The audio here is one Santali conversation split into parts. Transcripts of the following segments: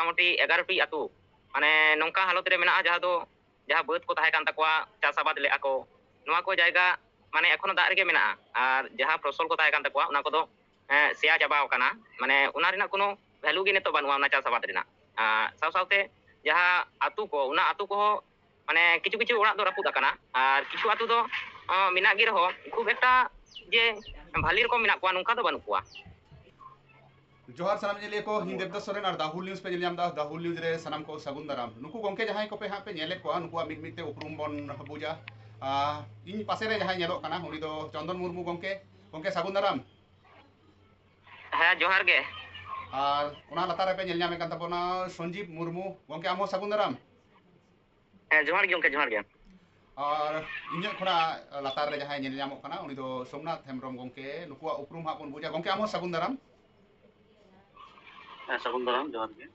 मोटामुटी 11टी आतु माने नौका हालत रे मेना जहाँ बात को तहन तकवा चाष आबाद ले को नोआ को जायगा माने एखोनो दाग रेगे मेना और जहाँ फसल को तहन तकवा उना कोदो सेया चाबाव काना माने उना रेना कोनो वैल्यू गे नितो बानुआ उना चाष आबाद रेना साव सावते जहाँ आतु को उना आतु को माने किछु किछु ओड़ा दो रापुद आकाना और किछु आतु दो मेना गे रहो खूब एकटा जे भाली रकम मेना कोआ नोंका दो बानु कोआ। जोहार सानाम जेलिए को हिंद देवदास सोरेन और दाहुल न्यूज़ पे जेलियाम दा दाहुल न्यूज़ रे सनाम को सगुन दाराम नुकु गोंके जहां को पे हां पे नेले को नुकु मिट मिटते उपरुम बन बुजा इन पासे रे जहां नेलो काना उनी दो चंदन मुर्मू गोंके गोंके सगुन दाराम हाँ जोहार गे और उना लतार रे पे नेल ᱧᱟᱢᱮ ᱠᱟᱱ ᱛᱟᱵᱚᱱᱟ संजीव मुर्मू गोंके आमो सगुन दाराम जोहार गे गोंके जोहार गे और इन खना लतार रे जहां नेल ᱧᱟᱢᱚᱜ काना उनी दो सोमनाथ हेमब्रम गोंके नुकुआ उपरुम हा बन बुजा गोंके आमो सगुन दाराम सगुन दाराम जोहार गे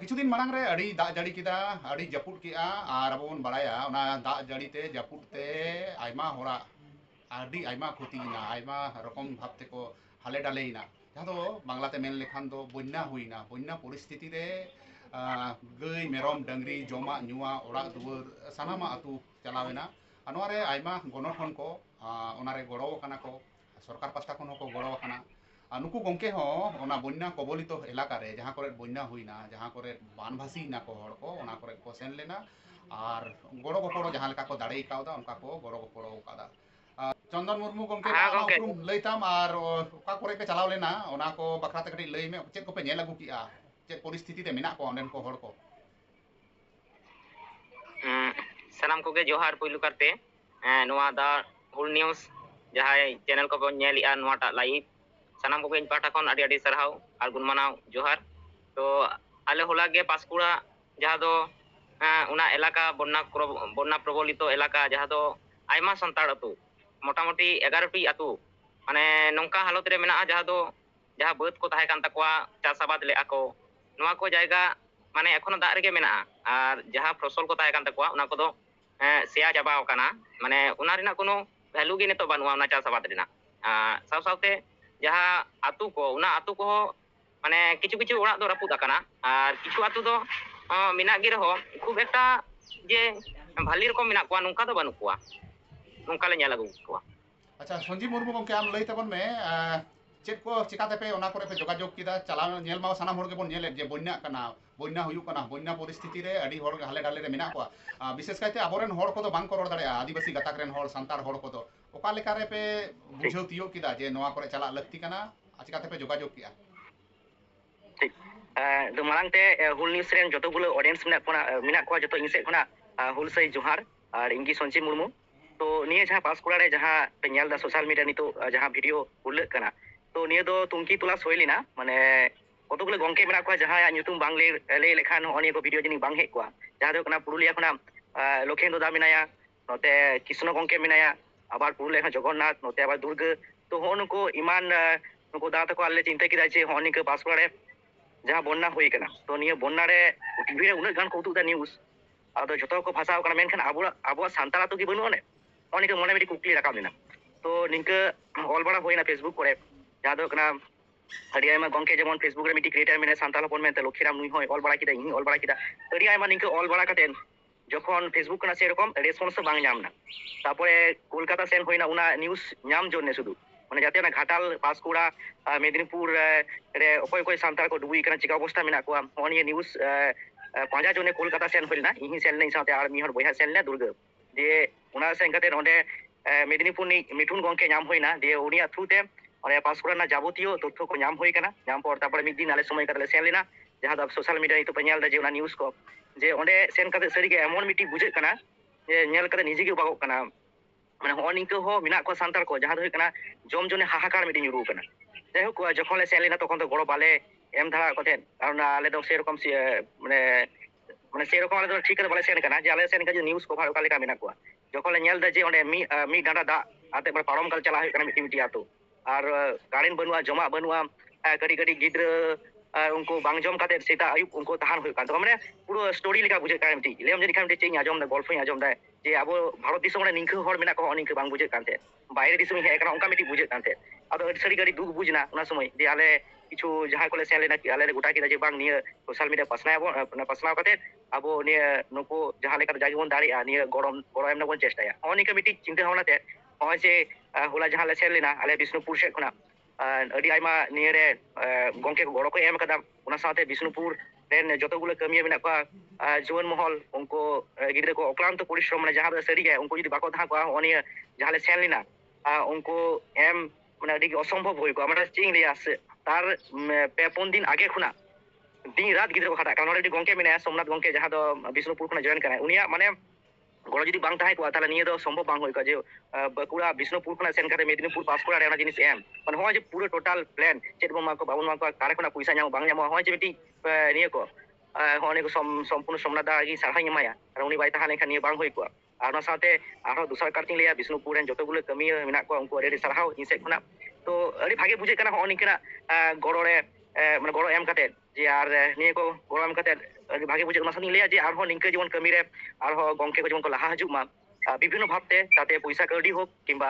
किछु दिन मांग रे अड़ी दाग जाड़ी किदा अड़ी जपुट किया और अब बन बाड़ाया ओना दाग जाड़ी ते जपुट ते आयमा होरा अड़ी आयमा खुतीना आयमा रकम भाबते को हाले डालेना जहाँ दो बांग्लाते मेन लेखान दो बन्या हुईना बन्या परिस्थिति रे गई मेरम डंगरी जमा नुआ ओड़ा दुवर सानामा आतु चलावेना अनवारे आयमा गणठन को ओनारे गड़ो काना को सरकार पास्टा खन को गड़ो काना नुकु गोंके हो ओना बन्या कबलित एलाका रे जहाँ करे बन्या हुईना जहाँ करे बानभासीना को हड़ को ओना करे को सेन लेना और गड़ो गपड़ो जहाँ लेका को दाड़े कावदा उनका को गड़ो गपड़ो कादा चंदन मुर्मू गोंके उपरुम लैताम और ओका करे पे चलाव लेना ओना को बखराते कटी लई में चेक को पे नेल अगु किया चेक परिस्थिति ते मेना को ओंडेन को हड़ को सनाम को गे जोहार पुइलु करते नोआ दा हुल न्यूज़ जहाँ चैनल को नेलिया नोआटा लाइव सानाम को इन पाटा खन अडी सरहाव और गुणमानाव जोहार तो आले होला गे पासकुड़ा जहाँ दो उना एलाका बन्ना प्रबलित एलाका जहाँ दो आयमा संताड़ आतु मोटामुटी 11टी आतु माने नौका हालत रे मेना जहाँ बात को तहन तकवा चाष आबाद ले को नोआ को जायगा माने एखोनो दाग रेगे मेना और जहाँ फसल को तहन तकवा उना कोदो सेया चाबाव काना माने उना रेना कोनो वैल्यू गे नितो बानुआ उना चाष आबाद रेना साव सावते जहाँ आतु को उना आतु को माने किछु किछु ओड़ा दो रापुद आकाना और किछु आतु दो मेना गे रहो खूब एकटा जे भाली रकम मेना कोआ नोंका दो बानु कोआ नोंका ले नेल अगु कोआ। अच्छा संजीव मुर्मू गोंके आम लई तबन में चेक को चिकाते पे ओना करे पे जोगाजोग किदा चलाव नेल मा सानाम होड़ के बन नेले जे बन्या काना बन्या हुयु काना बन्या परिस्थिति रे अडी होड़ हाले डाले रे मेना कोआ विशेष कायते आबोरेन होड़ को दो बांग को रोड दाड़े आदिवासी गताक रेन होड़ सांतार होड़ को दो ओका लेका रे पे बुझाव तियो किदा जे नोआ करे चला लक्ति काना चिकाते पे जोगाजोग किया ठीक दो मांगते हुल न्यूज़ रेन जतो गुलो ऑडियंस मेना को जतो इनसे खना हुल सही जोहार और इंगी संजीव मुर्मू तो निये जहाँ पासकुड़ा रे जहाँ पे नेल दा सोशल मीडिया नितो जहाँ वीडियो उल्ल कना तो निये दो तुमकी तुला सोयलिना माने कतगुलो गोंके मेना को जहाँ ᱧᱩᱛᱩᱢ बांग ले लेखान होनी को वीडियो जनी बांग हे को जहाँ दो कना पुरुलिया खना लखेंदो दा मेनाया नोते कृष्ण गोंके मेनाया आबार पुरुलिया खना जगन्नाथ नोते आबार दुर्ग तो होनको ईमान नुको दा तको आले चिंता किदा जे होनी के पासकुड़ा रे जहाँ बन्ना हुई कना तो निये बन्ना रे टीवी रे उन गान को उदुदा न्यूज़ आदो जतो को भाषा कना मेनखान आबो सांताला तो की बनु ने ओनी के मने मिटी कुकली राका लेना तो निंके ऑल बड़ा होइना फेसबुक करे जहाँ दो कना अड़ी आयमा गोंके जेमन फेसबुक रे मिटी क्रिएटर मेने सांताला फोन मेनते लखीराम नुई होय ऑल बड़ा किदा इन ऑल बड़ा किदा अड़ी आयमा निंके ऑल बड़ा कातेन जखन फेसबुक कना से रकम रेस्पॉन्स बांग नामना तारपरे कोलकाता सेन होइना उना न्यूज़ नाम जोने सुदु माने जाते ना घाटाल पासकुड़ा मेदिनीपुर रे ओकोय कोय सांताल को डुबुई कना चिका अवस्था मेना को ओनी न्यूज़ पांजा जोने कोलकाता सेन होइना इही सेन नै साथे आर मिहर बयहा सेन ले दुर्ग दे उना सेन कते नोंडे मेदिनीपुर नि मिठुन गोंके नाम होइना दे उनिया थ्रू ते और पासकुड़ा ना जाबतियो तथ्य को नाम होई कना नाम पर तापर मिद दिन आले समय कते सेन लेना जहाँ द सोशल मीडिया तो पे नेल दा जे उना न्यूज़ को जे ओंडे सेन कते सरी के एमन मिटी बुझे कना जे नेल कते निजे के बागो कना माने होनी को हो मिना को सांतार को जहाँ दो कना जम जने हाहाकार मिटी ᱧᱩᱨᱩ कना जाय हो जखन ले सेन लेना तखन तो गड़ो बाले एम धारा कते कारण आले दो से रकम माने माने से रकम आले दो ठीक करे बाले सेन कना जे आले सेन का जे न्यूज़ कवर ओका लेका मेना को जखन ले नेल दा जे ओंडे मी डांडा दा आते बर पारम कल चला कना मिटी मिटी आतो और गाड़ीन बनुआ जमा बनुआ कड़ी कड़ी गिद्र उनको बांग जम काते सेता आयुब उनको तहान होय कान तो माने पूरा स्टोरी लेका बुझे कान मिटी लेम जनी खान मिटी आजम दा गल्फ आजम दा जे अब भारत दिसम रे निंखे हर मेना को निंखे बांग बुझे कानते बाहरे दिसम हे एकना उनका मिटी बुझे कानते अब सरी गड़ी दुख बुझना उना समय जे आले কিছু jahan kole sen lena ale gota kita je bang niya social media pasnaw kate abo niya nuku jahan lekar jagi bon dari niya gorom em na bon chestaya oni ka miti cinta bhawna te hoy je hola jahan le sen lena ale Bisnupur sed khona adi aima niya re gongke ko goro ko em kada ona saate Bisnupur ren jotogulo kamiya menak ko juwan mohol unko gidre ko oklanto porishrom mane jahan sari ge unko jodi bako tha ko oni jahan le sen lena unko em মানে আদি অসম্ভব হই গো আমরা চিং লিয়া আছে তার 5 দিন আগে খুনা দিন রাত গিদ্রে ko khata কারণ অলরেডি গংকে মেনে সোমনাথ গংকে যাহা do Bisnupur khona জয়েন করে উনিয়া মানে গড় যদি বাং তাহাই কোয়া তাহলে নিয়ে তো সম্ভব বাং হই যে বাঁকুড়া Bisnupur khona সেন করে মেদিনীপুর পাস করা রে জিনিস এম মানে হয় যে পুরো টোটাল প্ল্যান চেট বমা কো বাবন মা কো কারে খনা পয়সা ñamo বাং ñamo হয় যে বেটি নিয়ে কো হয় ko সম্পূর্ণ সোমনাথ দা gi sarhai emaya আর উনি বাই তাহা লেখা নিয়ে বাং হই কো আর না সাথে আরো দুসরা কার্তিং লিয়া Bisnupur ren যতগুলো কমি মেনা কো উনকো রেডি সারহাও ইনসে খনা তো আরে ভাগে বুঝে কেনা হয় নিকেনা গড়রে মানে গড় এম কাতে যে আর নিয়ে কো গড় এম কাতে ভাগে বুঝে না সানি লিয়া যে আর হয় নিকে জীবন কমি রে আর হয় গংকে কো জীবন কো লাহা হাজুক মা বিভিন্ন ভাবতে তাতে পয়সা কাউডি হোক কিংবা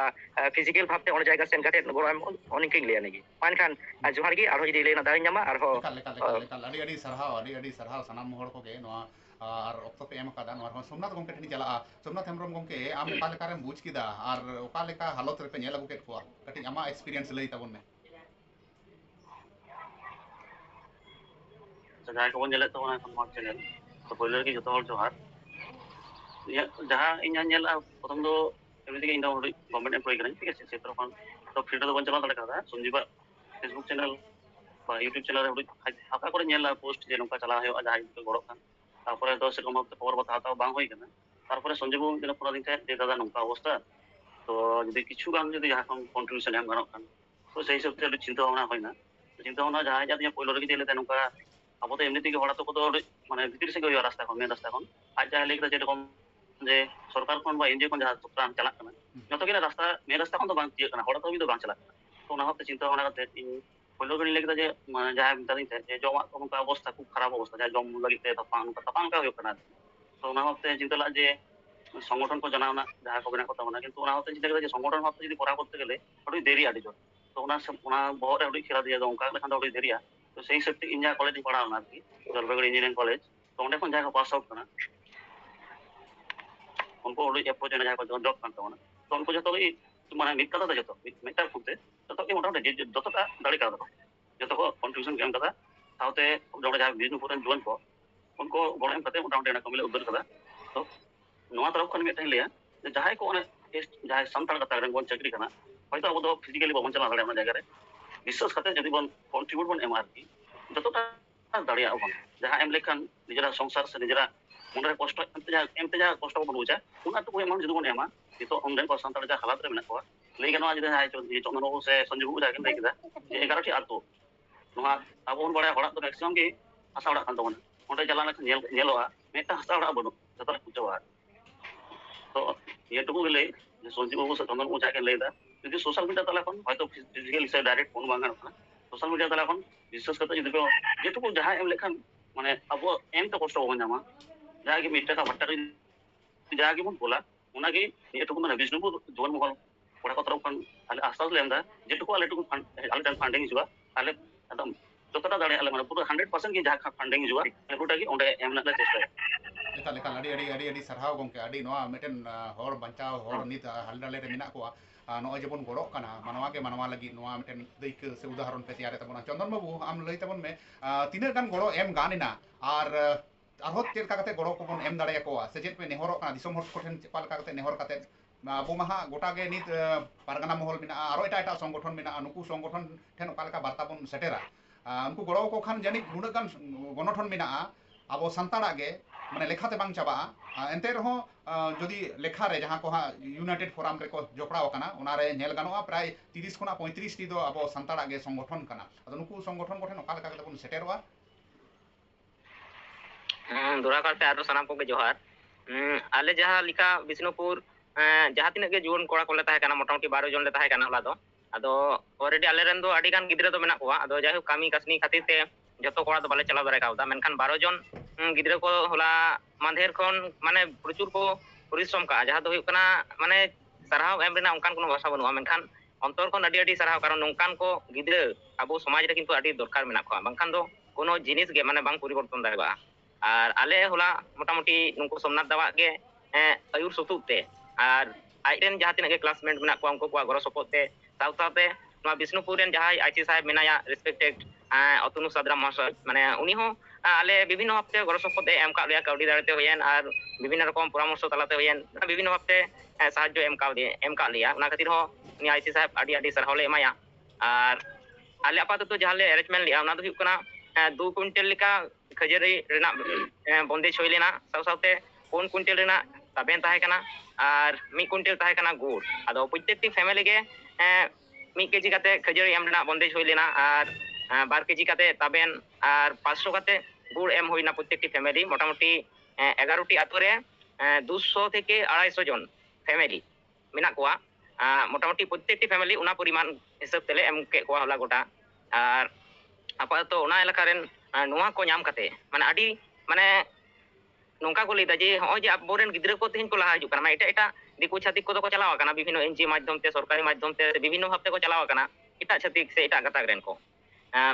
ফিজিক্যাল ভাবতে অনেক জায়গা সেন কাতে গড় এম অনেকই লিয়া নাকি মানখান জোহার গি আর হয় যদি লেনা দাঁড়িয়ে ñama আর হয় ᱟᱹᱰᱤ ᱥᱟᱨᱦᱟᱣ ᱥᱟᱱᱟᱢ ᱦᱚᱲ ᱠᱚᱜᱮ ᱱᱚᱣᱟ ᱟᱨ ᱚᱠᱛᱚ ᱯᱮ ᱮᱢ ᱟᱠᱟᱫᱟ ᱱᱚᱣᱟ ᱥᱳᱢᱱᱟᱛᱷ ᱜᱚᱝᱠᱮ ᱴᱷᱮᱱ ᱪᱟᱞᱟᱜᱼᱟ ᱥᱳᱢᱱᱟᱛᱷ ᱦᱮᱢᱵᱨᱚᱢ ᱜᱚᱝᱠᱮ ᱟᱢ ᱚᱠᱟ ᱞᱮᱠᱟᱨᱮᱢ ᱵᱩᱡᱽ ᱠᱮᱫᱟ ᱟᱨ ᱚᱠᱟ ᱞᱮᱠᱟ ᱦᱟᱞᱚᱛ ᱨᱮᱯᱮ ᱧᱮᱞ ᱟᱹᱜᱩ ᱠᱮᱫ ᱠᱚᱣᱟ ᱠᱟᱹᱴᱤᱡ ᱟᱢᱟᱜ ᱮᱠᱥᱯᱤᱨᱤᱭᱮᱱᱥ ᱞᱟᱹᱭ ᱛᱟᱵᱚᱱ ᱢᱮ jahan ko bon nyelek to ona kon channel to boiler ki joto hor johar ya jahan inya nyela prothom do emni ke inda government employee kan ঠিক আছে সেতর kon তো ফিল্ড তো বঞ্চনা দলে কাদা সঞ্জীবা ফেসবুক চ্যানেল বা ইউটিউব চ্যানেল রে হাকা করে nyela পোস্ট যে নকা চালা হয় jahan ko গড় kan তারপরে তো সেরকম খবর কথা হাতাও বাং হই কেনা তারপরে সঞ্জীবু যেন পুরো দিন যে দাদা নকা অবস্থা তো যদি কিছু গান যদি jahan কন্ট্রিবিউশন এম গানক kan তো সেই সব চিন্তা ভাবনা হয় না চিন্তা ভাবনা jahan যদি পয়লো রে দিলে নকা আবো তো এমনি থেকে হড়া তো কত মানে ভিতর থেকে হইয়া রাস্তা এখন মেন রাস্তা এখন আজ যাহা লেগে যেরকম যে সরকার কোন বা এনজিও কোন যাহা ত্রাণ চালাক কানা যত কিনা রাস্তা মেন রাস্তা কোন তো বাং তিয়ে কানা হড়া তো তো বাং চালাক তো ওনা হতে চিন্তা ভাবনা করতে পয়লো গনি লেগে যে মানে যাহা মিতাদিন যে জমা কোনকা অবস্থা খুব খারাপ অবস্থা যা জম লাগি তে তাপাং কা হইও কানা তো ওনা হতে চিন্তা লা যে সংগঠন को জানাও না যাহা কবে না কথা না কিন্তু ওনা হতে চিন্তা করে যে সংগঠন হতে যদি করা করতে গেলে ওই দেরি আড়ি জোর তো ওনা বহরে ওই খেলা দিয়ে দঙ্কা লেখান তো ওই দেরিয়া তো সেই সত্যি ইন্ডিয়া কলেজে পড়াও না আর কি জলপাইগুড়ি ইঞ্জিনিয়ারিং কলেজ তো অনেক কোন জায়গা পাস আউট কানা उनको ओडी अप्रोच ना जाय को जॉब करता हूं तो उनको जो तो माने मित कथा जो तो मिता खुदते तो के मोटा जे जतटा दाड़ी का जो तो कंट्रीब्यूशन गेम कथा साउते जोड़े जा Bisnupur रन जुवन को उनको गोड़ेम कते मोटा मोटा ना कमिले उद्धर कथा तो नोआ तरफ खन मिटे लिया जाय को ओने जाय संताल कथा रन बोन चाकरी कना হয়তো আবো তো ফিজিক্যালি বন চালা দাঁড়ে আমরা জায়গায় বিশ্বাস খাতে যদি বন কন্ট্রিবিউট বন এমআরপি যতটা দাঁড়িয়ে আবো যাহা এম লেখান নিজেরা সংসার সে নিজেরা মনে কষ্ট এমতে যা কষ্ট বন বুঝা উনা তো এমন যদি বন এমা তো অনলাইন পার্সন তার যা হালাত রে মেনা কোয়া লেই গানো যদি হাই চন্দন সে সঞ্জীব বুঝা কেন লেই কিদা যে 11টি আতো নোয়া আবো বন বড় হড়া তো ম্যাক্সিমাম কি আশা হড়া কান তো মনে ওটা জ্বালানা নেলোয়া মেটা আশা হড়া বনো যত বুঝাওয়া তো এটুকু গেলে যে সঞ্জীব বাবু চন্দন বুঝা কেন লেইদা যদি সোশ্যাল মিডিয়া তাহলে এখন হয়তো ফিজিক্যালি সে ডাইরেক্ট ফোন বাঙানো না সোশ্যাল মিডিয়া তাহলে এখন বিশ্বাস করতে যদি যেটুকু যাহা এম লেখান মানে আবো এম তো কষ্ট হবো জামা যাহা কি মিট টাকা ভাট্টা যাহা কি বন বলা ওনাকে এটুকু মানে Bisnupur জোন মহল পড়া কথা রকম তাহলে আস্তে লেন্দা যেটুকু আলেটুকু আলে ফান্ডিং হিসুয়া আলে একদম যতটা দাঁড়িয়ে আলে মানে পুরো 100% কি যাহা ফান্ডিং হিসুয়া পুরোটা কি ওন্ডে এম না চেষ্টা ᱮᱠᱟᱞ ᱟᱹᱰᱤ ᱥᱟᱨᱦᱟᱣ ᱜᱚᱝᱠᱮ ᱟᱹᱰᱤ ᱱᱚᱣᱟ ᱢᱤᱫᱴᱮᱱ ᱦᱚᱲ ᱵᱟᱧᱪᱟᱣ ᱦᱚᱲ ᱱᱤᱛ ᱦᱟᱞᱰᱟᱞᱮ ᱨᱮ ᱢᱮᱱᱟᱜ ᱠᱚᱣᱟ ᱱᱚᱜᱼᱚᱭ ᱡᱮᱵᱚᱱ ᱜᱚᱲᱚᱜ ᱠᱟᱱᱟ ᱢᱟᱱᱣᱟ ᱜᱮ ᱢᱟᱱᱣᱟ ᱞᱟᱹᱜᱤᱫ ᱱᱚᱣᱟ ᱢᱤᱫᱴᱮᱱ ᱫᱟᱹᱭᱠᱟᱹ ᱥᱮ ᱩᱫᱟᱦᱚᱨᱚᱱ ᱯᱮ ᱛᱮᱭᱟᱨᱮ ᱛᱟᱵᱚᱱᱟ ᱪᱚন্দᱚᱱ ᱵᱟᱵᱩ ᱟᱢ ᱞᱟᱹᱭ ᱛᱟᱵᱚᱱ ᱢᱮ ᱛᱤᱱᱟᱹᱜ ᱜᱟᱱ ᱜᱚᱲᱚ ᱮᱢ ᱜᱟᱱᱮᱱᱟ ᱟᱨ ᱟᱨᱦᱚᱸ ᱪᱮᱫ ᱞᱮᱠᱟ ᱠᱟᱛᱮ ᱜᱚᱲᱚ ᱠᱚᱵᱚᱱ ᱮᱢ ᱫᱟᱲᱮᱭᱟᱠᱚᱣᱟ ᱥᱮ ᱪᱮᱫ ᱯᱮ ᱱᱮᱦᱚᱨᱚᱜ ᱠᱟᱱᱟ ᱫᱤᱥᱚᱢ ᱦᱚᱲ ᱠᱚᱴᱷᱮᱱ ᱚᱠᱟ ᱞᱮᱠᱟ ᱠᱟᱛᱮ ᱱᱮᱦᱚᱨ ᱠᱟᱛᱮ ᱟᱵᱚ ᱢᱟ ᱦᱟᱸᱜ ᱜᱚᱴᱟ ᱜᱮ ᱱᱤᱛ ᱯᱟᱨᱜᱟᱱᱟ ᱢᱚᱦᱚᱞ ᱢᱮᱱᱟᱜᱼᱟ ᱟᱨᱚ ᱮᱴᱟᱜ ᱥᱚᱝᱜᱚᱴᱷᱚᱱ ᱢᱮᱱᱟᱜᱼᱟ ᱱᱩᱠᱩ ᱥᱚᱝᱜᱚᱴᱷᱚᱱ ᱴᱷᱮᱱ ᱚᱠᱟ ᱞᱮᱠᱟ ᱵᱟর্তা ᱵᱚᱱ ᱥᱮᱴᱮᱨᱟ ᱩᱱᱠᱩ ᱜᱚᱲᱚ ᱠᱚ ᱠᱷᱟᱱ ᱡᱟᱹᱱᱤᱡ ᱱᱩᱱᱟᱹᱜ ᱜᱟᱱ ᱜᱚᱱᱚᱴᱷᱚᱱ ᱢᱮᱱᱟᱜᱼᱟ ᱟᱵᱚ ᱥᱟᱱᱛᱟᱲᱟᱜ ᱜᱮ মানে লেখাতে বাং চাবাᱜᱼᱟ এনতে ᱨᱮᱦᱚᱸ যদি লেখা রে যাহা ᱠᱚ ᱦᱟᱸᱜ ᱤᱭᱩᱱᱟইটেᱰ ᱯᱷᱳᱨᱟᱢ ᱨᱮᱠᱚ ᱡᱚᱯᱲᱟᱣ ᱟᱠᱟᱱᱟ ᱚᱱᱟᱨᱮ ᱧᱮᱞ ᱜᱟᱱᱚᱜᱼᱟ ᱯᱨᱟᱭ 30 ᱠᱷᱚᱱᱟᱜ 35 ᱴᱤ ᱫᱚ ᱟᱵᱚ ᱥᱟᱱᱛᱟᱲᱟᱜ ᱜᱮ ᱥᱚᱝᱜᱚᱴᱷᱚᱱ ᱠᱟᱱᱟ ᱟᱫᱚ ᱱᱩᱠᱩ ᱥᱚᱝᱜᱚᱴᱷᱚᱱ ᱠᱚᱴᱷᱮᱱ ᱚᱠᱟ ᱞᱮᱠᱟ ᱠᱟᱛᱮ ᱵᱚᱱ ᱥᱮᱴᱮᱨᱚᱜᱼᱟ দোরা কারতে আরো সানাম কোগে জোহার আলে যাহা লিখা Bisnupur jaha tinag ge juwon kora kole tahe kana motamoti 12 jon le tahe kana hola do ado already ale ren do adi gan gidra do menak kowa ado jahuk kami kasni khatir te joto kora do bale chala dare kauda menkan 12 jon gidra ko hola mandher khon mane prochur ko পরিশ্রম কা যাহা do huyuk kana mane sarhaw em rena onkan kono bhasa banua menkan ᱚᱱᱛᱚᱨ ᱠᱷᱚᱱ ᱟᱹᱰᱤ ᱥᱟᱨᱦᱟᱣ, ᱠᱟᱨᱚᱱ ᱱᱚᱝᱠᱟᱱ ᱠᱚ ᱜᱤᱫᱽᱨᱟᱹ ᱟᱵᱚ ᱥᱚᱢᱟᱡᱽ ᱨᱮ ᱠᱤᱱᱛᱩ ᱟᱹᱰᱤ ᱫᱚᱨᱠᱟর ᱢᱮᱱᱟᱜ ᱠᱚᱣᱟ, ᱵᱟᱝᱠᱷᱟᱱ ᱫᱚ কোনো জিনিস ᱜᱮ ᱢᱟᱱᱮ ᱵᱟᱝ ᱯᱚরিবর্তন ᱫᱟᱲᱮᱭᱟᱜᱼᱟ। ᱟᱨ ᱟᱞᱮ ᱦᱚᱞᱟ ᱢᱚᱴᱟᱢᱩᱴᱤ ᱱᱩᱠᱩ ᱥᱳᱢᱱᱟᱛᱷ ᱫᱟᱣᱟᱜ ᱜᱮ ᱟᱹᱭᱩᱨ ᱥᱩᱛᱩᱜ ᱛᱮ ᱟᱨ ᱟᱡᱨᱮᱱ ᱡᱟᱦᱟᱸ ᱛᱤᱱᱟᱹᱜ ᱜᱮ ᱠᱞᱟᱥᱢᱮᱴ ᱢᱮᱱᱟᱜ ᱠᱚᱣᱟ ᱩᱱᱠᱩ ᱠᱚᱣᱟᱜ ᱜᱚᱲᱚ ᱥᱚᱯᱚᱦᱚᱫ ᱛᱮ ᱥᱟᱶᱛᱮ ᱱᱚᱣᱟ ᱵᱤᱥᱱᱩᱯᱩᱨ ᱨᱮᱱ ᱡᱟᱦᱟᱸᱭ ᱟᱭᱥᱤ ᱥᱟহেᱵ ᱢᱮᱱᱟᱭᱟ ᱨᱮᱥᱯᱮক্টেᱰ অতনু সাদরা মহাশয়, মানে উনি হᱚᱸ আলে বিভিন্ন ভাবতে গড় সপোর্ট এম কাদ লেয়া, কাউডি দাঁড়াতে হইয়েন আর বিভিন্ন রকম পরামর্শ তালাতে হইয়েন, বিভিন্ন ভাবতে সাহায্য এম কাদ লেয়া। ᱚᱱᱟ ᱠᱷᱟᱹᱛᱤᱨ ᱦᱚᱸ ᱩᱱᱤ ᱟᱭᱥᱤ ᱥᱟহেᱵ ᱟᱹᱰᱤ ᱥᱟᱨᱦᱟᱣ ᱞᱮ ᱮᱢᱟᱭᱟ। ᱟᱨ ᱟᱞᱮ ᱟᱯᱟᱛᱚᱛᱚ ᱡᱟᱦᱟᱸ ᱞᱮ ᱮᱨᱮᱧᱡᱢᱮᱱᱴ ᱞᱮᱜᱼᱟ ᱚᱱᱟ ᱫᱚ ᱦᱩᱭᱩᱜ ᱠᱟᱱᱟ 2 কুইন্টাল ᱞᱮᱠᱟ ᱠᱷᱟᱹᱡᱟᱹᱲᱤ ᱨᱮᱱᱟᱜ বন্দেজ ᱦᱩᱭ ᱞᱮᱱᱟ, সাথে 4 কুইন্টাল রেনা তাবেন তাহে কানা আর 1 কুইন্টাল তাহে কানা গুড়। আদো প্রত্যেকটি ফ্যামিলি গে 1 কেজি কাতে খাজারি এম রেনা বন্দেজ হই লেনা আর 2 কেজি কাতে তাবেন আর 500 কাতে গুড় এম হইনা প্রত্যেকটি ফ্যামিলি। মোটামুটি 11টি আতরে 200 থেকে 250 জন ফ্যামিলি মেনা কোয়া। মোটামুটি প্রত্যেকটি ফ্যামিলি ওনা পরিমাণ হিসাব তেলে এম কে কোয়া হলা গোটা। আর আপাতত ওনা এলাকা রেন নোয়া কো ᱧᱟᱢ ᱠᱟᱛᱮ মানে আডি মানে nongka ko leda je hoy je aboren gidre ko tehin ko laha hiju kana, eta diku chhatik ko ko chalawa kana bibhinno NGO মাধ্যম te সরকারি মাধ্যম te bibhinno bhabte ko chalawa kana eta chhatik se eta gatak ren ko।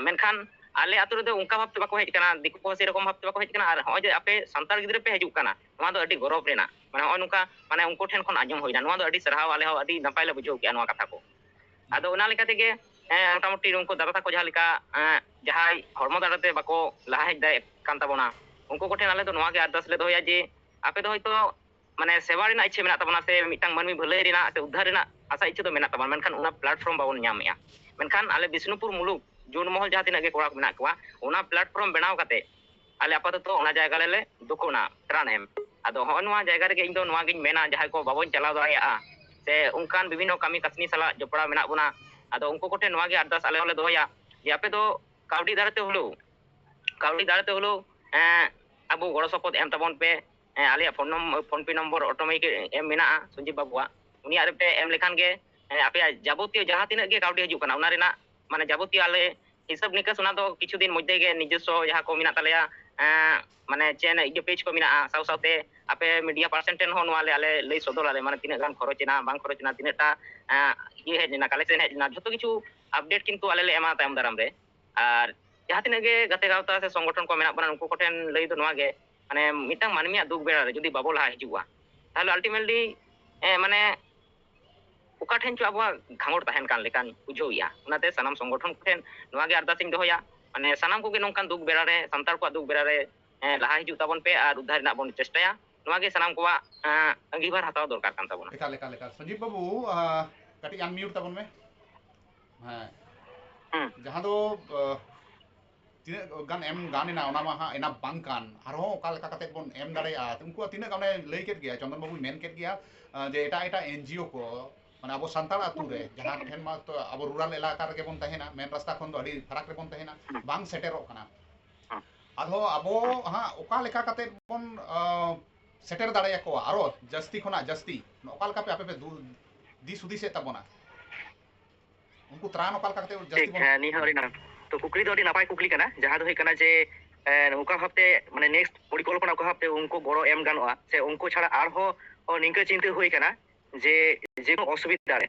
menkan ale atu re do onka bhabte bako hej kana, diku ko se rokom bhabte bako hej kana। R hoy je ape santal gidre pe hiju kana noa do adi gorob rena, mane hoy nongka mane unko then khon ajom hoina, noa do adi sarhaw ale ho adi napai le bujau ke noa katha ko। ado ona leka tege motamuti nungko dada tako jaha leka jahay hormo darate bako laha hej dai kan tabona उनको को ठेन आले तो नोआ के अरदास ले दोया जे आपे दो होयतो माने सेवा रेना इच्छा मेना तबना से मिटांग मानमी भलाई रेना से उद्धार रेना आशा इच्छा तो मेना तबना, मेनखान उना प्लेटफॉर्म बाबन ᱧᱟᱢᱮᱜᱼᱟ। मेनखान आले बिष्णुपुर मुलुक जून महल जहां तिना के कोड़ा मेना कोआ उना प्लेटफॉर्म बनाव काते आले आपाततो उना जायगा ले दुकोना त्रान एम। आदो हो नोआ जायगा रे इन दो नोआ गिन मेना जहां को बाबन चलाव दाड़ेया से उनकान विभिन्न कामी कसनी सला जपड़ा मेना बना। आदो उनको कोठे नोआ के अरदास आले होले दोया जे आपे दो काउडी दाड़ते हलो abu goro sopot em tabon pe alia phone pe number automatic em mena Sanjeev babuwa uni are pe em lekhan ge ape jabotiyo jaha tina ge kaudi hiju kana, una rena mane jabotiyo ale hisab nikas una do kichu din moddhe ge nijস্ব jaha ko mena taleya mane chen ijo page ko mena saute ape media percentage ho noa ale lei sodor ale mane tina gan khorocina bang khorocina tina ta ye hejna collection hejna jhoto kichu update kintu ale le ema tayam daram re। আর jaha tina ge gate gawta se সংগঠন ko mena bana unko koten lei do noa ge মানে মিটাং মানমিয়া দুঃখ বেড়া যদি বাবো লাহা হিজুয়া তাহলে আলটিমেটলি মানে ওকা ঠেন চো আবো ঘাঙড় তাহেন কান লেকান বুঝাউয়া। ওনাতে সানাম সংগঠন ঠেন নোয়া গে আরদাসিং দহয়া মানে সানাম কোগে নংকান দুঃখ বেড়া রে সান্তাল को দুঃখ বেড়া রে লাহা হিজু তাবন पे আর উদ্ধার না বন চেষ্টায়া নোয়া গে সানাম কোয়া अंगीभार হাতাও দরকার কান তাবনা। একাল সঞ্জীব বাবু কাটি আনমিউট তাবন মে। হ্যাঁ jahan do tina gan em ganina ona ma ha ena bangkan arho okal kakate bon em dareya unku tina kane lei ket gaya Chandan babu men ket gaya je eta NGO ko মানে abo santal atu re jahan then ma to abo rural elaka rege bon tahena main rasta khon do adi farak re bon tahena bang seterok kana adho abo ha oka leka kate bon seter dareya ko aro jasti khona jasti okal kape ape pe di sudi se tabona उनको त्राण ओकाल काते जस्ती ठीक है नी हरि ना तो कुकली दो नापाय कुकली kana jaha do hikana je उनका हफ्ते माने नेक्स्ट परिकल्पना को हफ्ते उनको गड़ो एम गानोआ से उनको छाड़ा आर हो निंका चिंता हुई kana जे जेनो असुविधा रे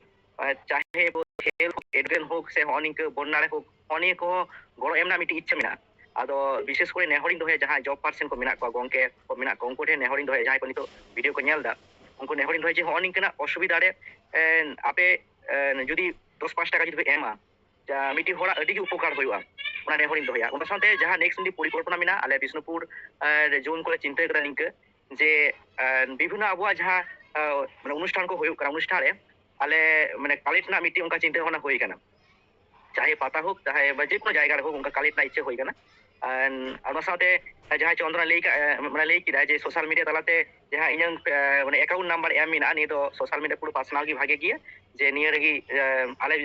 चाहे वो हेल्थ एडवेन होक से निंका बन्ना रे होक अनेक को गड़ो एम ना मिटी इच्छा मेना। आदो विशेष करे नेहरिंग दो है जहां जॉब पर्सन को मेना को गोंके को मेना को उनको नेहरिंग दो है जहां को नितो वीडियो को नेलदा उनको नेहरिंग दो है जे निंका असुविधा रे आपे যদি 10-5 টাকা যদি এমা মিটি হড়া আদি উপকার হইবা ওনা নেহরিং দহয়া। ওনা সাথে যাহা নেক্সট নি পরিকল্পনা মিনা আলে বিষ্ণুপুর জোন করে চিন্তা করা নিকে যে বিভিন্ন আবহাওয়া যাহা মানে অনুষ্ঠান को হইব করা অনুষ্ঠানে আলে মানে কালেক্ট না মিটি উনকা চিন্তা ভাবনা হই কানা চাহে পাতা হোক চাহে যে কোনো জায়গা হোক উনকা কালেক্ট না ইচ্ছে হই কানা। আর ওনা সাথে যাহা চন্দ্রনা লেই মানে লেই কিদা যে সোশ্যাল মিডিয়া তালাতে যাহা ইᱧ মানে অ্যাকাউন্ট নাম্বার এম মিনা নি তো সোশ্যাল মিডিয়া পুরো পার্সোনাল কি ভাগে গিয়ে যে নিয়ে রেগি আলে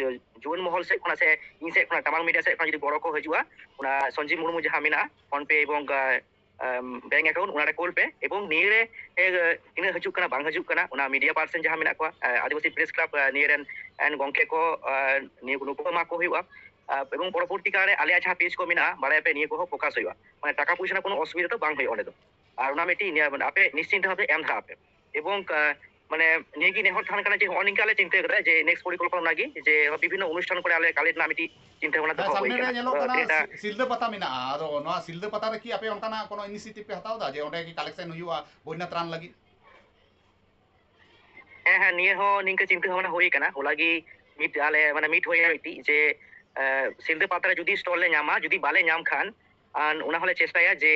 জুন মহল से खना से इन से खना तमाम मीडिया से खना যদি বড় को হজুয়া ওনা সঞ্জীব মুর্মু যাহা মিনা ফোন পে এবং ব্যাংক অ্যাকাউন্ট ওনারে কল পে এবং নিয়ে ইনে হজুক কানা বাং হজুক কানা ওনা মিডিয়া পার্সন যাহা মিনা কোয়া আদিবাসী প্রেস ক্লাব নিয়েরেন এন্ড গংকে को নিয়ে কোনো উপমা को হইবা এবং পরবর্তী কালে আলিয়া যাহা পেজ को মিনা বাড়ায় পে নিয়ে को ফোকাস হইবা মানে টাকা পয়সা কোনো অসুবিধা তো বাং হই অনে তো আর ওনা মিটি আপে নিশ্চিন্ত ভাবে এম ধরা আপে এবং মানে নিয়ে কি নেহর থাকান কানা যে অনেক আলে চিন্তা করে যে নেক্সট পরিকল্পনা নাকি যে বিভিন্ন অনুষ্ঠান করে আলে কালের নাম এটি চিন্তা ভাবনা দোহ হই সামনে রে কানা ñelok kana এটা silda pata mena ado noa silda pata re ki ape onkana kono initiative pe hataw da je onde ki collection huyuga boina tran lagi হ্যাঁ হ্যাঁ নিয়ে হো নিংকে চিন্তা ভাবনা হই কানা ওলাগি মিট আলে মানে মিট হই মিটি যে সিলদে পাতারে যদি স্টল লে নামা যদি বালে নাম খান আর ওনা হলে চেষ্টায়া যে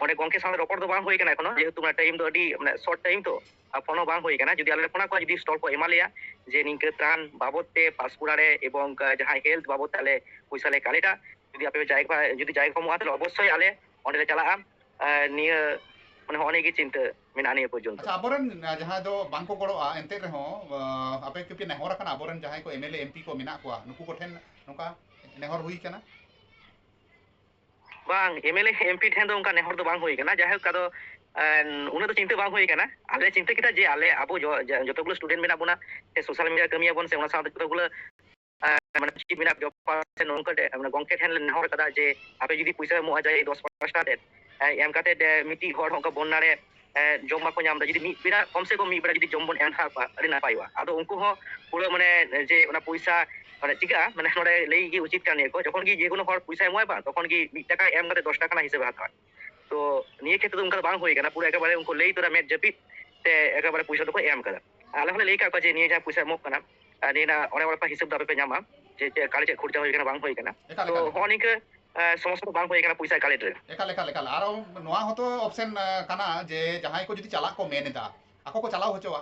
অনেক গঙ্কে সাথে রপর তো বাং হই কানা এখনো যেহেতু মানে টাইম তো আডি মানে শর্ট টাইম তো ফোনও বাং হই কানা যদি আলে ফোনা কো যদি স্টল কো এমালিয়া যে নিংকে ত্রাণ বাবদ তে পাসপুরারে এবং যাহাই হেলথ বাবদ তালে পয়সা লে কালেটা যদি আপনি জায়গা যদি জায়গা কম তাহলে অবশ্যই আলে অন্ডে চালা নিয়ে মানে অনেকই চিন্তা মেনা নিয়ে পর্যন্ত acha aboren jaha do bangko goro a ente re ho ape ke pi nehor kana aboren jahai ko mla mp ko mena ko nuku ko then noka nehor hui kana bang MLA MP ठेन दो उनका नेहर तो बांग होई कना जाहे का दो उन्हें तो चिंता बांग होई कना आले चिंता किता जे आले आबो जतो गुलो स्टूडेंट मेना बुना से सोशल मीडिया कमिया बन से उना साथ तो गुलो মানে চিপ মেনা জব পাশে নঙ্কা মানে গংকে ঠেন নেহর কাদা যে আপে যদি পয়সা মোয়া যায় 10 টাকা এম কাতে মিটি হর হংকা বন্নারে জম মা ko nyam da যদি বিরা কমসে কম বিরা যদি জম বন এম থা আরে না পাইবা আদো উনকু হ পুরো মানে যে ওনা পয়সা মানে চিকা মানে নড়ে লেই কি উচিত কানে কো যখন কি যে কোনো হর পয়সা এময় বা তখন কি 1 টাকা এম কাতে 10 টাকা না হিসেবে হাত তো নিয়ে ক্ষেত্রে তো উনকা বাং হই কানা পুরো একেবারে উনকো লেই তোরা মেট জপি তে একেবারে পয়সা তো এম কাদা আলে হলে লেই কা যে নিয়ে যা পয়সা মক কানা নিয়ে না অনেক বড় হিসাব দাবে পে জামা যে কালে যে খরচা হই কানা বাং হই কানা তো অনেক সমস্যা বাং হই কানা পয়সা কালে ekal ekal ekal aro noa hoto option kana je jahai ko jodi chalak ko meneda ako ko chalaw hochoa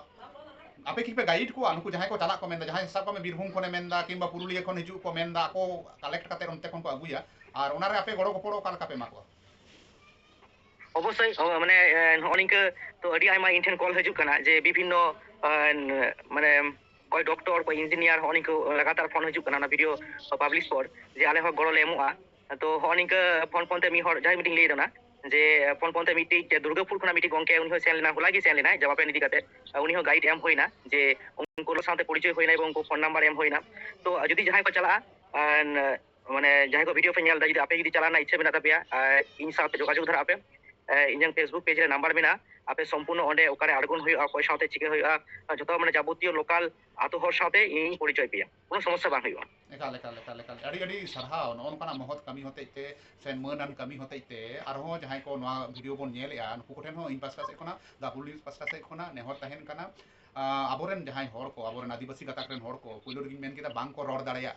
ape ki pe guide ko anuku jahai ko chalak ko menda jahai sab ko me birbhum khone menda kimba purulia khon hiju ko menda ako collect kate onte kon ko aguya ar onare ape goro goporo kal kape mako অবশ্যই মানে অনেক তো আডি আইমা ইন্টেন কল হজুক কানা যে বিভিন্ন মানে কয় ডক্টর কয় ইঞ্জিনিয়ার অনেক লাগাতার ফোন হজুক কানা না ভিডিও পাবলিশ পর যে আলে হক গড়লে এমুয়া তো অনেক ফোন ফোনতে মি হর যাই মিটিং লেই না যে ফোন ফোনতে মিটিং যে দুর্গাপুর খনা মিটিং গংকে উনি সেন না হলাগি সেন না জবাবে নিদি কাতে উনি গাইড এম হই না যে উনকো সাথে পরিচয় হই না এবং ফোন নাম্বার এম হই না তো যদি যাহাই কো চালা মানে যাহাই কো ভিডিও পে নেল যদি আপে যদি চালানা ইচ্ছে মেনা তাপিয়া ইন সাথে যোগাযোগ ধরা আপে ইঞ্জান ফেসবুক পেজ রে নাম্বার মেনা আপে সম্পূর্ণ অন্ডে ওকারে আড়গুন হইয়া কয় সাথে চিকে হইয়া যত মানে যাবতীয় লোকাল আতো হর সাথে ইন পরিচয় পিয়া কোনো সমস্যা বাং হইয়া ekal ekal ekal ekal adi sarhao non kana mohot kami hote te sen menan kami hote te arho jahai ko noa video bon nyel ya nuku koten ho in paska se kona da pulis paska se kona nehor tahen kana aboren jahai hor ko aboren adibasi gatak ren hor ko puilur gin men kita bang ko ror daraya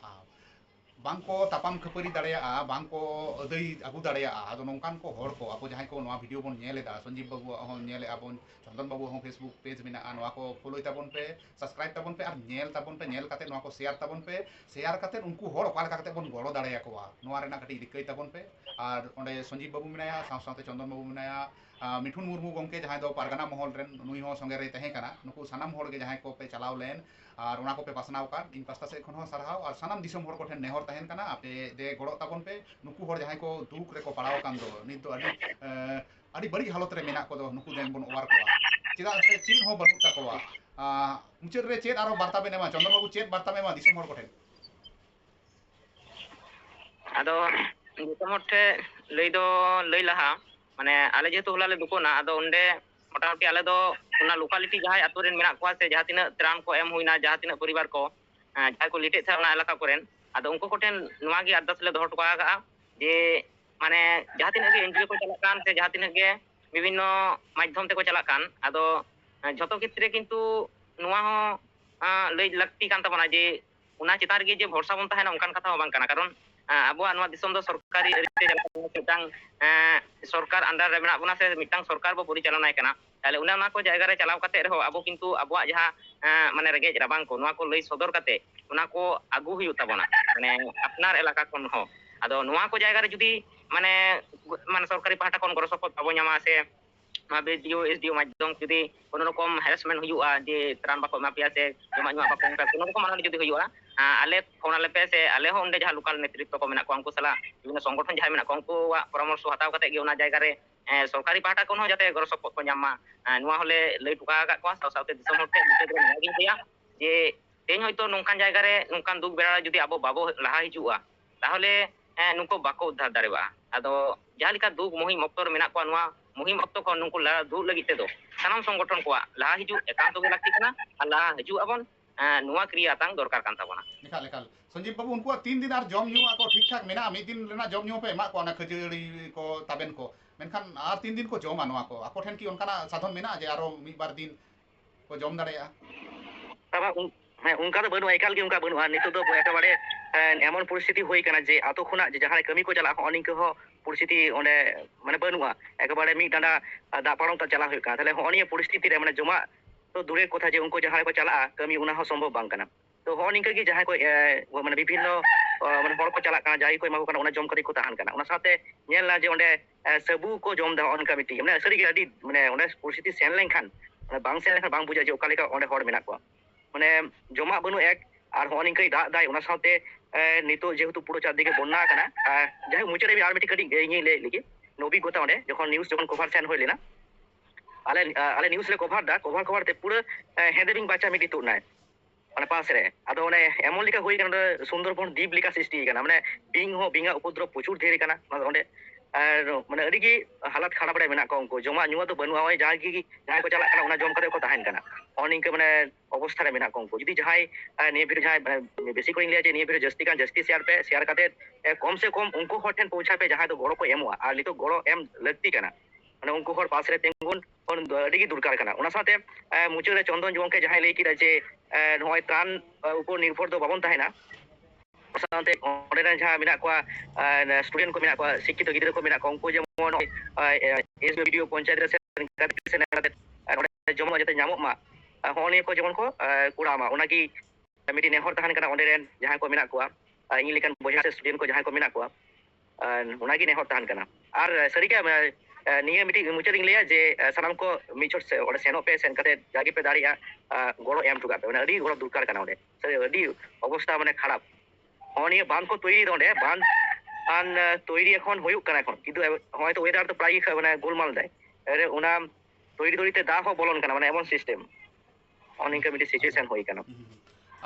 bangko tapam khapari dareya bangko adai agu dareya ado nongkan ko hor ko apo jahai ko noa video bon nyele da Sanjeev babu hon nyele abon Chandan babu hon Facebook page mena noa ko follow tabon pe subscribe tabon pe ar nyel tabon pe nyel kate noa ko share tabon pe share kate unku hor okal kate bon goro dareya ko noa rena kati rikai tabon pe ar onde Sanjeev babu menaya saute Chandan babu menaya Mithun Murmu गंके जहां दो पारगाना महल रेन नुई हो संगे रे तहे कना नुकु सनाम हर गे जहां को पे चलाव लेन और उना को पे पासनाव का इन पास्ता से खन हो सरहाव और सनाम दिसम हर को ठेन नेहर तहेन कना आपे दे गड़ो ताबन पे नुकु हर जहां को दुख रे को पड़ाव कान दो नित दो अडी बड़ी हालत रे मेना को दो नुकु देन बन ओवार को चिदा से चीन हो बनु तकवा मुचर रे चेत आरो वार्ता बेनेमा चंदन बाबू चेत वार्ता मेमा दिसम हर को ठेन ᱟᱫᱚ ᱡᱚᱛᱚ ᱢᱚᱴᱷᱮ ᱞᱟᱹᱭ ᱫᱚ ᱞᱟᱹᱭ ᱞᱟᱦᱟ মানে আলে যেহেতু হলা লে দুকোনা আদো অন্ডে মোটামুটি আলে দো ওনা লোকালিটি যাহাই আতো রেন মেনা কোয়া সে যাহা তিনা ত্রাণ ko em huina jaha tina poribar ko jaha ko lite tha ona elaka koren ado unko koten noa gi ardas le doho toka ga je মানে jaha tina ge NGO ko chalak kan se jaha tina ge বিভিন্ন মাধ্যম থেকে চালাক kan ado যত ক্ষেত্রে কিন্তু নোয়া ho লই লাগতি kan tabona je una চিতার ge je ভরসা বন তাহেনা onkan katha bang kana karon abuwa noa disom do sorkari rite mitang Sarkar under রে মেনা বনা সে মিটাং সরকার বো পরিচালনা kana তাহলে উনা না কো জায়গা রে চালাও কাতে রহ আবো কিন্তু আবুয়া যাহা মানে রেগেজ রাবাং ko নোয়া ko লই সদর কাতে উনা ko আগু হুয়ু তাবনা মানে আপনার এলাকা কোন হ আদো নোয়া ko জায়গা রে যদি মানে মানে সরকারি পাহটা কোন গরো সপত পাবো nyama se ভিডিও এসডিও মাধ্যম যদি কোন রকম হ্যারাসমেন্ট হুয়ুয়া যে ত্রাণ বাকো মাপিয়া সে জমা জমা বাকো কোন রকম মানে যদি হুয়ুয়া ale phone ale pe se ale ho onde jaha lokal netritto ko mena ko angku sala bibhinno songgothon jaha mena ko angku paramorsho hataw kate ge ona jayga re সরকারি পাহটা কোন ho jate goro sopot ko nyama noa hole lei tuka ga ko saw sawte disam horte bute de nagi dia je teñ hoyto nongkan jayga re nongkan duk bera jodi abo babo laha hijua tahole nuko bako uddhar dareba ado jaha lika duk mohi moktor mena ko noa muhim okto ko nungku la du lagi tedo sanam songgoton ko laha hiju ekanto ge lakti kana ar laha hiju abon nuwa kriya tang dorkar kan tabona निकाल निकाल संजीव बाबू उनको 3 दिन और जम न्यू को ठीक ठाक मेना मिद दिन रेना जम न्यू पे एमा को ना खजड़ी को ताबेन को मेनखान और 3 दिन को जमा नवा को आको ठेन की उनका साधन मेना जे आरो मी बार दिन को जम दाड़ेया ᱛᱟᱵᱟ ᱚᱱᱠᱟ ᱫᱚ ᱵᱟᱹᱱᱩᱜᱼᱟ ᱮᱠᱟᱞ ᱜᱮ ᱚᱱᱠᱟ ᱵᱟᱹᱱᱩᱜᱼᱟ ᱱᱤᱛᱚᱜ ᱫᱚ ᱮᱠᱮᱵᱟᱨᱮ ᱮᱢᱚᱱ ᱯᱚᱨᱤᱥᱛᱷᱤᱛᱤ ᱦᱩᱭ ᱠᱟᱱᱟ ᱡᱮ ᱟᱛᱳ ᱠᱷᱚᱱᱟᱜ ᱡᱮ ᱡᱟᱦᱟᱸᱭ ᱠᱟᱹᱢᱤ ᱠᱚ ᱪᱟᱞᱟᱜᱼᱟ ᱦᱚᱸ ᱱᱤᱝᱠᱟᱹ ᱦᱚᱸ ᱯᱚᱨᱤᱥᱛᱷᱤᱛᱤ ᱚᱸᱰᱮ ᱢᱟᱱᱮ ᱵᱟᱹᱱᱩᱜᱼᱟ ᱮᱠᱮᱵᱟᱨᱮ ᱢᱤᱫ ᱰᱟᱸᱰᱟ ᱫᱟᱜ ᱯᱟᱨᱚᱢ ᱠᱟᱛᱮ ᱪᱟᱞᱟᱜ ᱦᱩᱭᱩᱜ ᱠᱟᱱᱟ ᱛᱟᱦᱞᱮ ᱦᱚᱸ ᱱᱤᱭᱟᱹ ᱯᱚᱨᱤᱥᱛᱷᱤᱛᱤ ᱨᱮ ᱢᱟᱱᱮ ᱡᱚᱢᱟᱜ ᱛᱚ ᱫূᱨᱮᱨ ᱠᱚᱛᱷᱟ ᱡᱮ ᱩᱱᱠᱩ ᱡᱟᱦᱟᱸᱭ ᱠᱚ ᱪᱟᱞᱟᱜᱼᱟ ᱠᱟᱹᱢᱤ ᱚᱱᱟ ᱦᱚᱸ ᱥᱚᱢᱵᱷᱚᱵ ᱵᱟᱝ ᱠᱟᱱᱟ ᱛᱚ ᱦᱚᱸ ᱱᱤᱝᱠᱟᱹ ᱜᱮ ᱡᱟᱦᱟᱸᱭ ᱠᱚ ᱢᱟᱱᱮ ᱵᱤᱵᱷᱤᱱᱱᱚ ᱢᱟᱱᱮ ᱦᱚᱲ ᱠᱚ ᱪᱟᱞᱟᱜ ᱠᱟᱱᱟ ᱡᱟᱦᱟᱸᱭ ᱠᱚ ᱮᱢᱟ ᱠᱚ ᱠᱟᱱᱟ ᱚᱱᱟ ᱡᱚᱢ ᱠᱟᱛᱮ ᱠᱚ ᱛᱟᱦᱮᱱ ᱠᱟᱱᱟ ᱚᱱᱟ ᱥᱟᱶᱛᱮ ᱧᱮᱞᱱᱟ ᱡᱮ ᱚᱸᱰᱮ ᱥᱟᱵᱩ ᱠᱚ ᱡᱚᱢ ᱫᱟ ᱚᱱᱠᱟ ᱢᱤᱫᱴᱤᱡ ᱢᱟᱱᱮ ᱥᱟᱹᱨᱤᱜᱮ ᱟᱹᱰᱤ ᱢᱟᱱᱮ ᱚᱸᱰᱮ ᱯᱚᱨᱤᱥᱛᱷᱤᱛᱤ ᱥᱮᱱ ᱞᱮᱱᱠᱷᱟᱱ ᱵᱟᱝ ᱥᱮᱱ ᱞᱮᱱᱠᱷᱟᱱ ᱵᱟᱝ ᱵᱩᱡᱷᱟᱹᱜᱼᱟ ᱡᱮ ᱚᱠᱟ ᱞᱮᱠᱟ ᱚᱸᱰᱮ ᱦᱚᱲ ᱢᱮᱱᱟᱜ ᱠᱚᱣᱟ ᱢᱟᱱᱮ ᱡᱚᱢᱟᱜ ᱵᱟᱹᱱᱩᱜ ᱮᱠ আর হওয়া নিঙ্কাই দাগ দায় ওনার সাথে নিতো যেহেতু পুরো চারদিকে বন্যা আকানা যাই হোক মুচারে আর মিটি কাটি ইয়ে লে লিখি অভিজ্ঞতা অঁডে যখন নিউজ যখন কভার সেন হইলে না আলে আলে নিউজ লে কভার দা কভার তে পুরো হেদেবিং বাচ্চা মিটি তুর নাই মানে পাশে রে আদো মানে এমন লিখা হই কানা সুন্দরবন দ্বীপ লিখা সৃষ্টি কানা মানে বিঙা উপদ্রব প্রচুর ধেরে কানা অঁডে আর মানে আᱹᱰᱤ ᱜᱮ হালাত খারাপ রে মেনা ᱠᱚ ᱩᱱᱠᱩ ᱡᱚᱢᱟᱜ ᱧᱩᱣᱟᱜ ᱫᱚ ᱵᱟᱹᱱᱩᱜᱼᱟ ᱳᱭ ᱡᱟᱦᱟᱸᱭ ᱠᱚ ᱪᱟᱞᱟᱜ ᱠᱟᱱᱟ ᱚᱱᱟ ᱡᱚᱢ ᱠᱟᱛᱮ ᱠᱚ ᱛᱟᱦᱮᱱ ᱠᱟᱱᱟ ᱦᱚᱸ ᱱᱤᱝᱠᱟᱹ ᱢᱟᱱᱮ ᱚᱵᱚᱥᱛᱷᱟ ᱨᱮ ᱢᱮᱱᱟᱜ ᱠᱚ ᱩᱱᱠᱩ ᱡᱩᱫᱤ ᱡᱟᱦᱟᱸᱭ ᱱᱤᱭᱟᱹ ᱵᱷᱤᱰᱤᱭᱳ ᱡᱟᱦᱟᱸᱭ ᱵᱮᱥᱤ ᱠᱚᱧ ᱞᱟᱹᱭᱟ ᱡᱮ ᱱᱤᱭᱟᱹ ᱵᱷᱤᱰᱤᱭᱳ ᱡᱟᱹᱥᱛᱤ ᱠᱟᱱ ᱡᱟᱹᱥᱛᱤ শেয়ার ᱠᱟᱛᱮ ᱠᱚᱢ ᱥᱮ ᱠᱚᱢ ᱩᱱᱠᱩ ᱦᱚᱲ ᱴᱷᱮᱱ ᱯᱳᱸᱪᱷᱟ ᱯᱮ ᱡᱟᱦᱟᱸᱭ ᱫᱚ ᱜᱚᱲᱚ ᱠᱚ ᱮᱢᱚᱜᱼᱟ ᱟᱨ ᱱᱤᱛᱚᱜ ᱜᱚᱲᱚ ᱮᱢ ᱞᱟᱹᱠᱛᱤ ᱠᱟᱱᱟ মানে ᱩᱱᱠᱩ ᱦᱚᱲ ᱯᱟᱥ ᱨᱮ ᱛᱤᱸᱜᱩᱱ ᱟᱹᱰᱤ ᱜᱮ ᱫᱚᱨᱠᱟর ᱠᱟᱱᱟ ᱚᱱᱟ ᱥᱟᱶᱛᱮ ᱢᱩᱪᱟᱹᱫ ᱨᱮ ᱪᱚন্দᱚᱱ ᱜᱚᱝᱠᱮ ᱡᱟᱦᱟᱸᱭ ᱞᱟᱹᱭ ᱠᱮᱫᱟ ᱡᱮ ᱱᱚᱜᱼᱚᱭ ᱛᱨᱟᱱ ᱩᱯᱚᱨ ᱱᱤᱨᱵᱷᱚᱨ ᱫᱚ ᱵᱟᱵᱚᱱ ᱛᱟᱦᱮᱱᱟ ᱥᱟᱶᱛᱮ ᱚᱸᱰᱮ ᱨᱮᱱ ᱡᱟᱦᱟᱸ ᱢᱮᱱᱟᱜ ᱠᱚᱣᱟ ᱥᱴᱩᱰᱮন্ট ᱠᱚ ᱢᱮᱱᱟᱜ ᱠᱚᱣᱟ ᱥᱤᱠᱠᱷᱤᱛᱚ ᱜᱤᱫᱽᱨᱟᱹ ᱠᱚ ᱢᱮᱱᱟᱜ ᱠᱚᱣᱟ ᱩᱱᱠᱩ ᱡᱮᱢᱚᱱ এস ভিডিও পঞ্চায়েত রে সেন কাতে জমা যাতে ᱧᱟᱢᱚᱜ ᱢᱟ ᱦᱚᱸ ᱱᱤᱭᱟᱹ ᱠᱚ ᱡᱮᱢᱚᱱ ᱠᱚ ᱠᱚᱨᱟᱣ ᱢᱟ ᱚᱱᱟᱜᱮ ᱢᱤᱫᱴᱤᱡ ᱱᱮᱦᱚᱨ ᱛᱟᱦᱮᱱ ᱠᱟᱱᱟ ᱚᱸᱰᱮ ᱨᱮᱱ ᱡᱟᱦᱟᱸᱭ ᱠᱚ ᱢᱮᱱᱟᱜ ᱠᱚᱣᱟ ᱤᱧ ᱞᱮᱠᱟᱱ ᱵᱚᱭᱦᱟ ᱥᱮ ᱥᱴᱩᱰᱮন্ট ᱠᱚ ᱡᱟᱦᱟᱸᱭ ᱠᱚ ᱢᱮᱱᱟᱜ ᱠᱚᱣᱟ ᱚᱱᱟᱜᱮ ᱱᱮᱦᱚᱨ ᱛᱟᱦᱮᱱ ᱠᱟᱱᱟ ᱟᱨ ᱥᱟᱹᱨᱤᱜᱮ ᱱᱤᱭᱟᱹ ᱢᱤᱫᱴᱤᱡ ᱢᱩᱪᱟᱹᱫ ᱤᱧ ᱞᱟᱹᱭᱟ ᱡᱮ ᱥᱟᱱᱟᱢ ᱠᱚ ᱢᱤᱫ ᱪᱷᱚᱴ ᱚᱸᱰᱮ ᱥᱮᱱᱚᱜ ᱯᱮ ᱥᱮᱱ ᱠᱟᱛᱮ ᱡᱟᱜᱮ ᱯᱮ ᱫᱟᱲᱮᱭᱟᱜᱼᱟ ᱜᱚᱲᱚ ᱮᱢ ᱦᱚᱴᱚ ᱠᱟᱜ ᱯᱮ ᱢᱟᱱᱮ ᱟᱹᱰᱤ ᱜᱚᱲᱚ ᱫᱚᱨᱠᱟর ᱠᱟᱱᱟ ᱚᱸᱰᱮ ᱟᱹᱰᱤ ᱚᱵᱚᱥᱛᱷᱟ ᱢᱟᱱᱮ খারাপ ᱦᱚᱸ ᱱᱤᱭᱟᱹ বাঁধ ᱠᱚ তৈরি ᱚᱸᱰে বাঁধ আন তৈরি এখন হুᱭᱩᱜ ᱠᱟᱱᱟ এখন কিন্তু হয়তো ওয়েদার তো প্রায় মানে গোলমাল দেয় ওনা তৈরি তৈরিতে দাগ হᱚᱸ ᱵᱚᱞᱚᱱ ᱠᱟᱱᱟ ᱢᱟᱱᱮ এমন সিস্টেম অনেক মিটি সিচুয়েশন হই কানা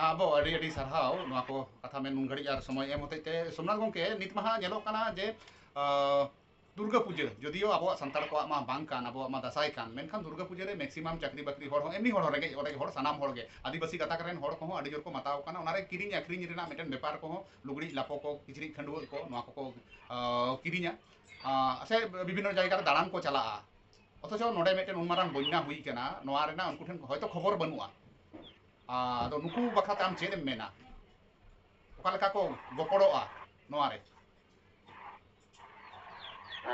ᱟᱵᱚ ᱟᱹᱰᱤ ᱥᱟᱨᱦᱟᱣ ᱱᱚᱣᱟ ᱠᱚ ᱠᱟᱛᱷᱟ ᱢᱮᱱ ᱱᱩᱱ ᱜᱷᱟᱹᱲᱤᱡ ᱟᱨ ᱥᱚᱢᱚᱭ ᱮᱢ ᱦᱚᱛᱮᱡ ᱛᱮ ᱥᱳᱢᱱᱟᱛᱷ ᱜᱚᱝᱠᱮ ᱱᱤᱛ ᱢᱟ ᱧᱮᱞᱚᱜ ᱠᱟᱱᱟ ᱡᱮ दुर्गा पूजा जदियो आबो संतार को मा बांग कान आबो मा दसाई कान मेनखान दुर्गा पूजा रे मैक्सिमम चाकरी बाकरी हर हो एमनी हर रेगे ओरे हर सानाम हर गे आदिवासी गाताक रेन हर को अडी जोर को मताव काना ओनारे किरिंग आखरिंग रेना मेटन व्यापार को लुगड़ी लापो को किचरी खंडुआ को नोआ को किरिंगा से विभिन्न जायगा रे दालान को चला অথচ নডে মেটেন উন্মারাং বন্যা হুই কানা নোয়া রেনা উনকু ঠেন হয়তো খবর বানুয়া আদো নুকু বাখাতে আম চেদ মেনা ওকা লেকা को গপড়োआ নোয়া রে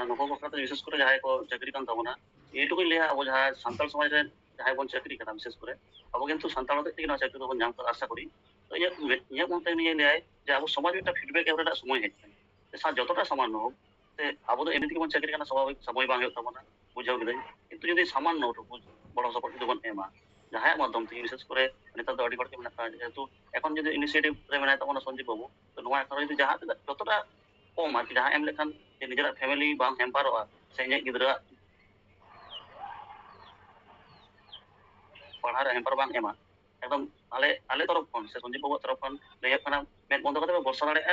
नुको बखराते विशेष करे जहां को चाकरी कान ताबोना एटुकु लिया अब जहां सान्ताल समाज रे जहां बन चाकरी काना विशेष करे अब किंतु सान्ताल ते किना चाकरी को नाम कर आशा करी तो ये मोते निये लिया जे अब समाज में फीडबैक एवरेटा समय है सा जतटा सामान्य हो ते अब तो एमनी बन चाकरी काना स्वाभाविक समय बांग ताबोना बुझाव गिदई किंतु जदि सामान्य हो बड़ सपोर्ट जदि बन एमा जहां माध्यम ते विशेष करे नेता दो अडी बड़के मेना जेतु এখন যদি ইনিশিয়েটিভ রে মেনা তাবনা সঞ্জীব বাবু তো নোয়া এখন যদি जहां যতটা কম আর जहां एम लेखान निजरा फैमिली बांग हेम्पारोआ सेंजे गिदरा पढ़ार हेम्पर बांग एमा एकदम आले तरफ खन से संजीव बाबू तरफ खन लय खाना मेन बंद करते बर्षा दाड़े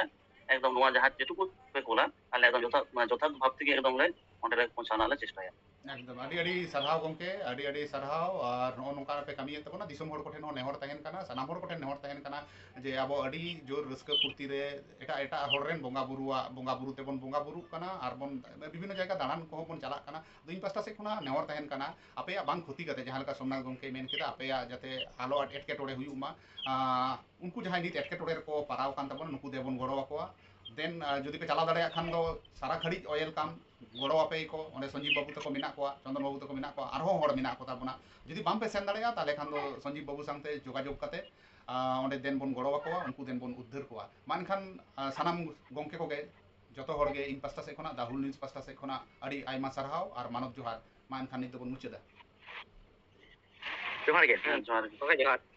एकदम नोआ जहां जेटुकु पे कोला आले एकदम जथा भाव থেকে एकदम ले ओंडे रे पहुंचाना ले चेष्टाया एकदम अडी सारहाव गंके अडी सारहाव और नोका पे कमी तबना दिसम हर कोठेन हो नेहर तहन काना सनाम हर कोठेन नेहर तहन काना जे अब अडी जोर रस्का फुर्ती रे एटा हर रेन बोंगा बुरु तेबन बोंगा बुरु काना आर बन विभिन्न जायगा दालान को बन चला काना दुई पास्ता से खुना नेहर तहन काना अपेया बांग खुती कते जहां लका सोमनाथ गंके मेन केदा अपेया जाते आलो एटके टोड़े हुयुमा उनको जहां नित एटके टोड़े को पाराव कान तबन नुकु देबन गड़ो आकोआ देन जदि पे चला दाड़े खान दो सारा खड़ी ऑयल काम गड़ो आपे को ओंडे संजीव बाबू तको मेना को चंदन बाबू तको मेना को आरो हड़ मेना को ताबना जदि बाम पे सेन दाड़े ताले खान दो संजीव बाबू संगते जोगाजोग कते ओंडे देन बन गड़ो आकोआ उनको देन बन उद्धार कोआ मानखान सानाम गंके को गे जतो हड़ गे इन पास्ता से खना दाहुल न्यूज पास्ता से खना अडी आयमा सारहाव और मानव जोहार मानखान नित बन मुचादा जोहार गे जोहार ओके जोहार